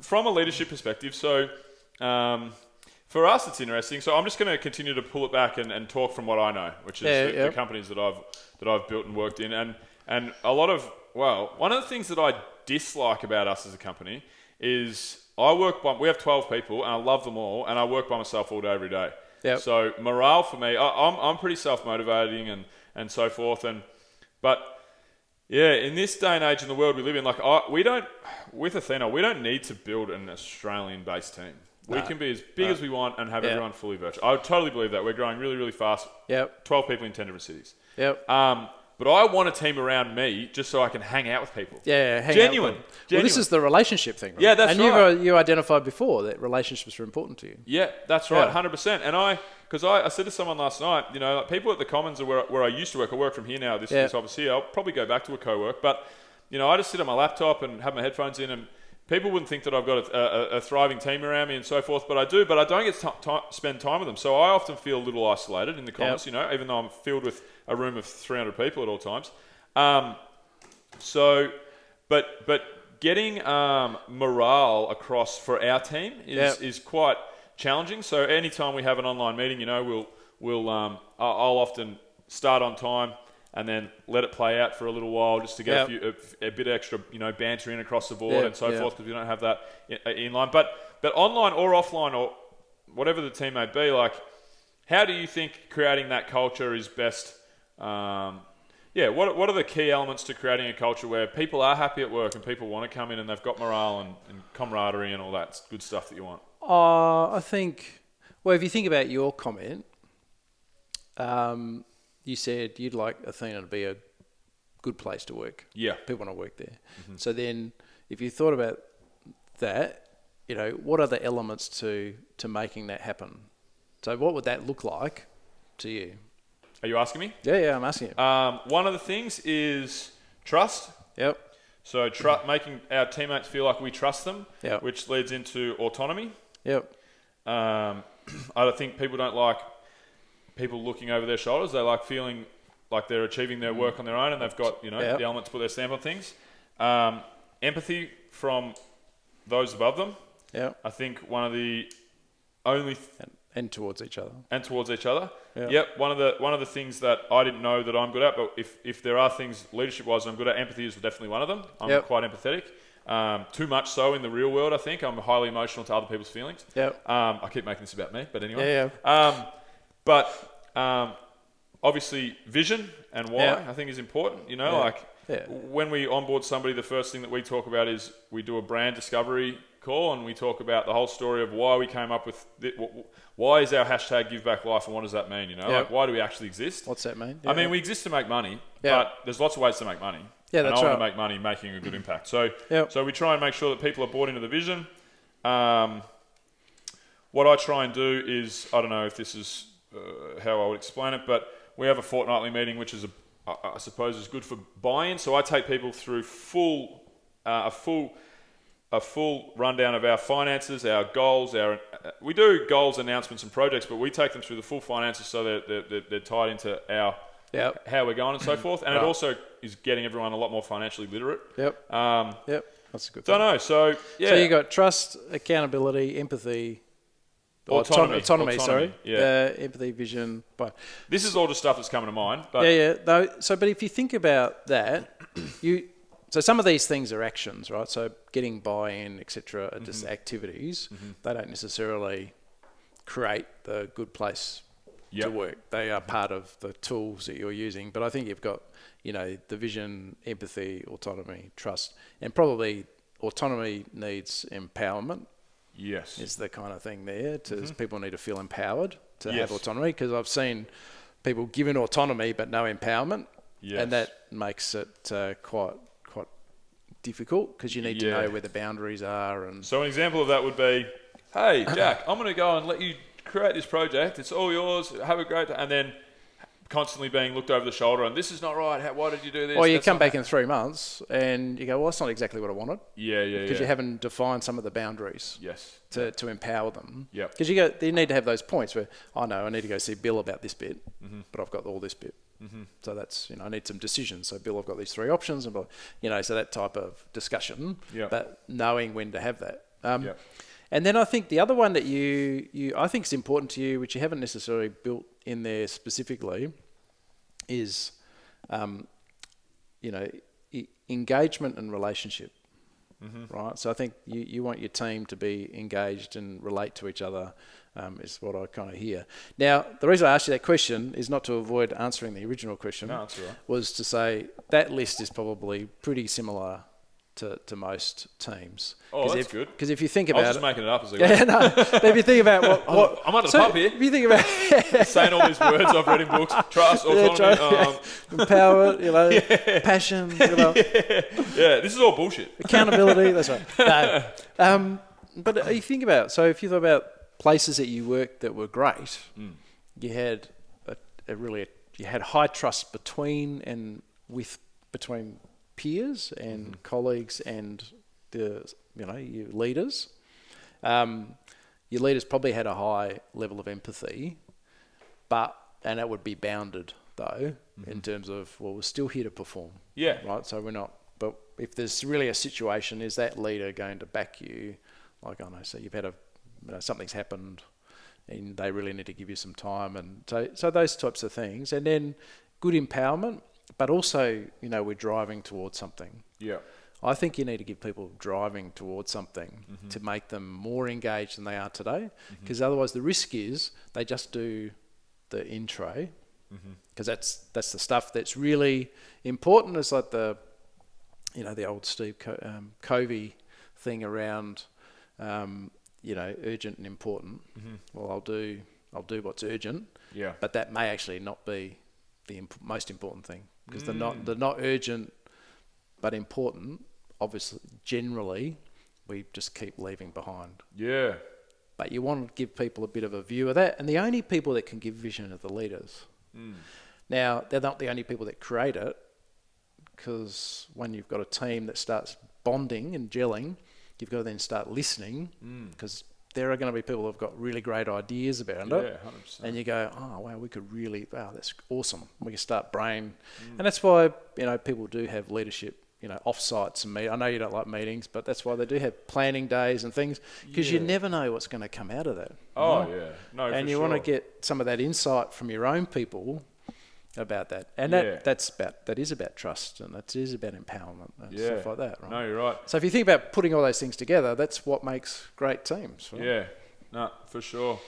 from a leadership perspective, so for us, it's interesting. So I'm just going to continue to pull it back and talk from what I know, which is the companies that I've built and worked in, and a lot of one of the things that I dislike about us as a company is we have 12 people, and I love them all, and I work by myself all day, every day. Yep. So morale for me, I'm pretty self-motivating and so forth, but in this day and age in the world we live in, with Athena, we don't need to build an Australian-based team. We can be as big as we want and have everyone fully virtual. I totally believe that. We're growing really, really fast. Yep. 12 people in 10 different cities. Yep. But I want a team around me just so I can hang out with people. Yeah, Genuine. Well, this is the relationship thing, right? Yeah, that's right. And you identified before that relationships are important to you. Yeah, that's right, 100%. And I said to someone last night, people at the Commons are where I used to work. I work from here now, this office here. I'll probably go back to a co-work. But, I just sit on my laptop and have my headphones in, and people wouldn't think that I've got a thriving team around me and so forth, but I do. But I don't get to spend time with them. So I often feel a little isolated in the Commons, even though I'm filled with a room of 300 people at all times. But getting morale across for our team is quite challenging. So anytime we have an online meeting, I'll often start on time and then let it play out for a little while just to get a bit extra, banter in across the board and so forth, because we don't have that in line. But online or offline or whatever the team may be, how do you think creating that culture is best? What are the key elements to creating a culture where people are happy at work and people want to come in and they've got morale and camaraderie and all that good stuff that you want? I think, if you think about your comment, you said you'd like Athena to be a good place to work. Yeah. People want to work there. Mm-hmm. So then if you thought about that, what are the elements to making that happen? So what would that look like to you? Are you asking me? Yeah, I'm asking you. One of the things is trust. Yep. So making our teammates feel like we trust them, which leads into autonomy. Yep. I think people don't like people looking over their shoulders. They like feeling like they're achieving their work on their own and they've got, the element to put their stamp on things. Empathy from those above them. Yeah. I think one of the only... And towards each other. Yep. One of the things that I didn't know that I'm good at, but if there are things leadership-wise I'm good at, empathy is definitely one of them. I'm quite empathetic. Too much so in the real world, I think. I'm highly emotional to other people's feelings. Yep. I keep making this about me, but anyway. But obviously vision and why I think is important. When we onboard somebody, the first thing that we talk about is we do a brand discovery call and we talk about the whole story of why we came up with why is our hashtag Give Back Life and what does that mean? Why do we actually exist? What's that mean? I mean, we exist to make money, but there's lots of ways to make money. Yeah, that's and I right. want to make money making a good impact. So we try and make sure that people are bought into the vision. What I try and do is, I don't know if this is how I would explain it, but we have a fortnightly meeting, which is I suppose is good for buy-in. So I take people through a full rundown of our finances, our goals. We do goals, announcements, and projects, but we take them through the full finances so they're tied into our how we're going and so forth. And it also is getting everyone a lot more financially literate. Yep. That's a good thing. Don't know. So So you got trust, accountability, empathy. Autonomy. Sorry. Yeah. Empathy, vision. But this is all just stuff that's coming to mind. But but if you think about that, so some of these things are actions, right? So getting buy-in, etc., are just activities. Mm-hmm. They don't necessarily create the good place to work. They are part of the tools that you're using. But I think you've got, the vision, empathy, autonomy, trust, and probably autonomy needs empowerment. Yes. Is the kind of thing there. People need to feel empowered to have autonomy, because I've seen people given autonomy but no empowerment. Yes. And that makes it quite difficult, because you need to know where the boundaries are. And so an example of that would be, hey, Jack, I'm going to go and let you create this project. It's all yours. Have a great day. And then constantly being looked over the shoulder and this is not right. Why did you do this? Or you come back in 3 months and you go, well, that's not exactly what I wanted. Because you haven't defined some of the boundaries. Yes. To empower them. Yeah. Because you need to have those points where, I need to go see Bill about this bit, but I've got all this bit. Mm-hmm. So that's, I need some decisions. So Bill, I've got these 3 options, and so that type of discussion. Yeah. But knowing when to have that Yep. And then I think the other one that I think is important to you, which you haven't necessarily built in there specifically, is, engagement and relationship. Right, so I think you want your team to be engaged and relate to each other, is what I kind of hear. Now, the reason I asked you that question is not to avoid answering the original question. No, that's all right. Was to say that list is probably pretty similar to most teams. Oh, that's good. Because if you think I about was just making it up as I go. yeah, no. But if you think about what I'm under the pump here. If you think about Saying all these words I've read in books: trust, autonomy, empower, passion, yeah, this is all bullshit. accountability. That's right. No. But you think about, so if you thought about places that you worked that were great, you had you had high trust between peers and colleagues and your leaders. Your leaders probably had a high level of empathy, and that would be bounded though in terms of, well, we're still here to perform. Yeah. Right. So we're not. But if there's really a situation, is that leader going to back you? Like, I don't know. So you've had something's happened, and they really need to give you some time, and so those types of things, and then good empowerment. But also, we're driving towards something. Yeah. I think you need to give people driving towards something to make them more engaged than they are today. Because otherwise the risk is they just do the intro. Because that's the stuff that's really important. It's like the old Steve Covey thing around, urgent and important. Well, I'll do what's urgent. Yeah. But that may actually not be the most important thing. Because they're not urgent, but important. Obviously, generally, we just keep leaving behind. Yeah. But you want to give people a bit of a view of that, and the only people that can give vision are the leaders. Now, they're not the only people that create it, because when you've got a team that starts bonding and gelling, you've got to then start listening, because there are going to be people who've got really great ideas about it. 100%. And you go, oh, wow, that's awesome. We can start brain. And that's why, people do have leadership, off-sites and I know you don't like meetings, but that's why they do have planning days and things, because you never know what's going to come out of that. Oh, yeah. No, and you want to get some of that insight from your own people about that. And that is about trust, and that is about empowerment and stuff like that, right? No, you're right. So if you think about putting all those things together, that's what makes great teams, right? Yeah, no, for sure.